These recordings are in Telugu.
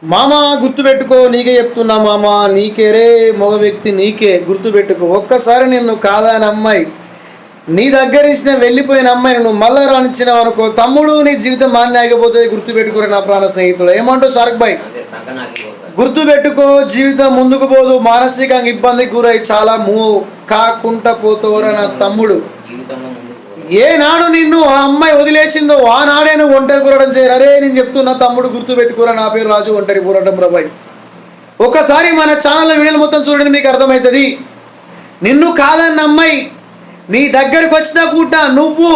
మామ గుర్తుపెట్టుకో, నీకే చెప్తున్నా మామ, నీకే రే మగ వ్యక్తి, నీకే గుర్తుపెట్టుకో. ఒక్కసారి నిన్ను కాదని అమ్మాయి నీ దగ్గర ఇచ్చిన వెళ్ళిపోయిన అమ్మాయిని నువ్వు మళ్ళా రానిచ్చినావు అనుకో తమ్ముడు, నీ జీవితం మాన్య ఆగిపోతుంది. గుర్తుపెట్టుకోరు నా ప్రాణ స్నేహితుడు. ఏమంటావు షార్క్ బాయ్? గుర్తుపెట్టుకో, జీవితం ముందుకు పోదు, మానసికంగా ఇబ్బందికి గురై చాలా కాకుండా పోతావురా నా తమ్ముడు. ఏనాడు నిన్ను ఆ అమ్మాయి వదిలేసిందో ఆనాడే నువ్వు ఒంటరి పోరాటం చేయరు. అరే నేను చెప్తున్నా తమ్ముడు, గుర్తుపెట్టుకోరా, నా పేరు రాజు, ఒంటరి పోరాటం ప్రభాయ్. ఒకసారి మన ఛానల్ వీడియోలు మొత్తం చూడండి, మీకు అర్థమవుతుంది. నిన్ను కాదన్న అమ్మాయి నీ దగ్గరకు వచ్చినా కూడా నువ్వు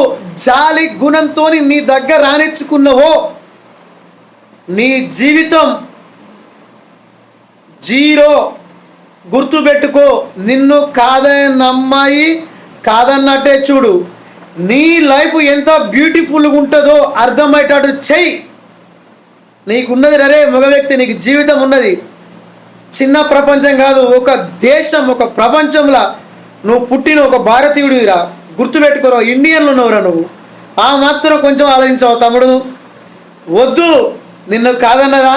జాలి గుణంతో నీ దగ్గర రానిచ్చుకున్నావో నీ జీవితం జీరో. గుర్తుపెట్టుకో, నిన్ను కాదన్న అమ్మాయి కాదన్నట్టే చూడు. నీ లైఫ్ ఎంత బ్యూటిఫుల్గా ఉంటుందో అర్థమయ్యేటట్టు చెయ్యి. నీకున్నది రరే మగ వ్యక్తి, నీకు జీవితం ఉన్నది. చిన్న ప్రపంచం కాదు, ఒక దేశం, ఒక ప్రపంచంలో నువ్వు పుట్టిన ఒక భారతీయుడిరా. గుర్తుపెట్టుకోరా, ఇండియన్లు ఉన్నవరా నువ్వు. ఆ మాత్రం కొంచెం ఆలోచించావు తమ్ముడు. వద్దు, నిన్ను కాదన్నదా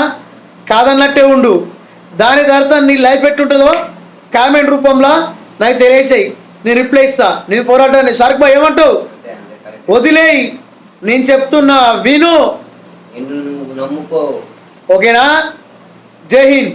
కాదన్నట్టే ఉండు. దాని అర్థం నీ లైఫ్ ఎట్టుంటుందో కామెంట్ రూపంలో నాకు తెలియచేయి, నేను రిప్లై ఇస్తా. నేను పోరాటాన్ని షార్క్ బాయ్ ఏమంటావు? వదిలేయి, నేను చెప్తున్నా విను, ఓకేనా? జై హింద్.